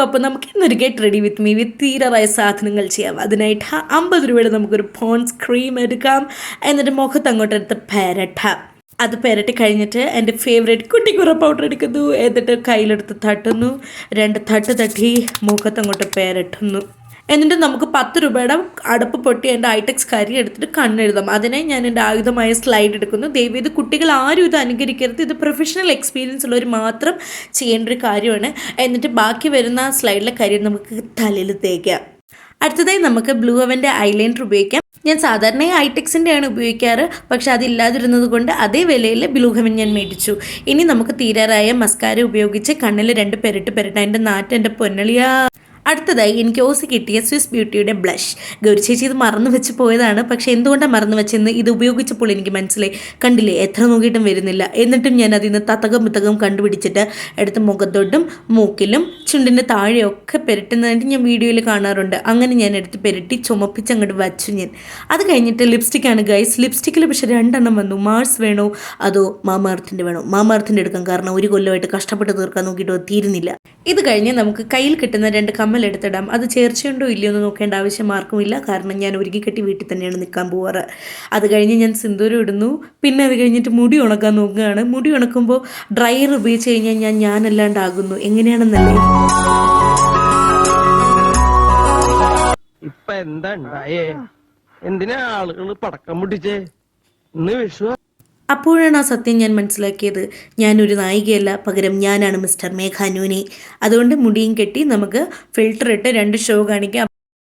അപ്പോൾ നമുക്ക് ഇന്നൊരു get ready with me with തീരാറായ സാധനങ്ങൾ ചെയ്യാം. അതിനായിട്ട് 50 രൂപയുടെ നമുക്കൊരു പോൺസ് ക്രീം എടുക്കാം. എന്നിട്ട് മുഖത്ത് അങ്ങോട്ട് എടുത്ത് പെരട്ടാം. അത് പെരട്ടി കഴിഞ്ഞിട്ട് എൻ്റെ ഫേവറേറ്റ് കുട്ടിക്കുറ പൗഡർ എടുക്കുന്നു. എന്നിട്ട് കയ്യിലെടുത്ത് തട്ടുന്നു. 2 തട്ട് തട്ടി മുഖത്ത് അങ്ങോട്ട് പെരട്ടുന്നു. എന്നിട്ട് നമുക്ക് 10 രൂപയുടെ അടപ്പ് പൊട്ടി എൻ്റെ ഐടെക്സ് കരി എടുത്തിട്ട് കണ്ണെഴുതാം. അതിനായി ഞാൻ എൻ്റെ ആയുധമായ സ്ലൈഡ് എടുക്കുന്നു. ദയവ് ഇത് കുട്ടികൾ ആരും ഇത് അനുകരിക്കരുത്. ഇത് പ്രൊഫഷണൽ എക്സ്പീരിയൻസ് ഉള്ളവർ മാത്രം ചെയ്യേണ്ട ഒരു കാര്യമാണ്. എന്നിട്ട് ബാക്കി വരുന്ന സ്ലൈഡിലെ കരി നമുക്ക് തലയിൽ തേക്കാം. അടുത്തതായി നമുക്ക് ബ്ലൂ ഹെവൻ്റെ ഐലൈനർ ഉപയോഗിക്കാം. ഞാൻ സാധാരണയായി ഐടെക്സിൻ്റെയാണ് ഉപയോഗിക്കാറ്. പക്ഷെ അതില്ലാതിരുന്നത് കൊണ്ട് അതേ വിലയിൽ ബ്ലൂ ഹെവൻ ഞാൻ മേടിച്ചു. ഇനി നമുക്ക് തീരാറായ മസ്കാര ഉപയോഗിച്ച് കണ്ണിൽ 2 പെരട്ട് എൻ്റെ നാറ്റ് എൻ്റെ പൊന്നളിയാ. അടുത്തതായി എനിക്ക് ഓസ് കിട്ടിയ സ്വിസ് ബ്യൂട്ടിയുടെ ബ്ലഷ്. ഗൗരി ചേച്ചി ഇത് മറന്നു വെച്ച് പോയതാണ്. പക്ഷേ എന്തുകൊണ്ടാണ് മറന്നു വെച്ചെന്ന് ഇത് ഉപയോഗിച്ചപ്പോൾ എനിക്ക് മനസ്സിലായി. കണ്ടില്ലേ, എത്ര നോക്കിയിട്ടും വരുന്നില്ല. എന്നിട്ടും ഞാൻ അതിൽ നിന്ന് തത്തകം കണ്ടുപിടിച്ചിട്ട് എടുത്ത് മുഖത്തോട്ടും മൂക്കിലും ചുണ്ടിൻ്റെ താഴെയൊക്കെ പെരട്ടുന്നതായിട്ട് ഞാൻ വീഡിയോയിൽ കാണാറുണ്ട്. അങ്ങനെ ഞാൻ എടുത്ത് പെരട്ടി ചുമപ്പിച്ച് അങ്ങോട്ട് വച്ചു ഞാൻ. അത് കഴിഞ്ഞിട്ട് ലിപ്സ്റ്റിക്കാണ് ഗൈസ്. ലിപ്സ്റ്റിക്കിൽ പക്ഷേ 2 എണ്ണം വന്നു. മാർസ് വേണോ അതോ മാമാർത്തിൻ്റെ വേണോ? മാമാർത്തിൻ്റെ എടുക്കാം. കാരണം ഒരു കൊല്ലമായിട്ട് കഷ്ടപ്പെട്ട് തീർക്കാൻ നോക്കിയിട്ട് തീരുന്നില്ല. ഇത് കഴിഞ്ഞ് നമുക്ക് കയ്യിൽ കിട്ടുന്ന 2 കമ്മൽ എടുത്തിടാം. അത് ചേർച്ചയുണ്ടോ ഇല്ലയോ എന്ന് നോക്കേണ്ട ആവശ്യം ആർക്കുമില്ല. കാരണം ഞാൻ ഒരുക്കി കെട്ടി വീട്ടിൽ തന്നെയാണ് നിൽക്കാൻ പോവാറ്. അത് കഴിഞ്ഞ് ഞാൻ സിന്ദൂരം ഇടുന്നു. പിന്നെ അത് കഴിഞ്ഞിട്ട് മുടി ഉണക്കാൻ നോക്കുകയാണ്. മുടി ഉണക്കുമ്പോൾ ഡ്രയർ ഉപയോഗിച്ച് കഴിഞ്ഞാൽ ഞാനല്ലാണ്ടാകുന്നു. എങ്ങനെയാണെന്നല്ലേ? ഇപ്പൊ എന്താ ഉണ്ടായേ? എന്തിനാ ആളുകൾ പടക്കം പൊട്ടിച്ചേ? ഇന്ന് വിഷു. അപ്പോഴാണ് ആ സത്യം ഞാൻ മനസ്സിലാക്കിയത്. ഞാനൊരു നായികയല്ല, പകരം ഞാനാണ് മിസ്റ്റർ മേഘാനൂനി. അതുകൊണ്ട് മുടിയും കെട്ടി നമുക്ക് ഫിൽറ്റർ ഇട്ട് 2 ഷോ കാണിക്കാം.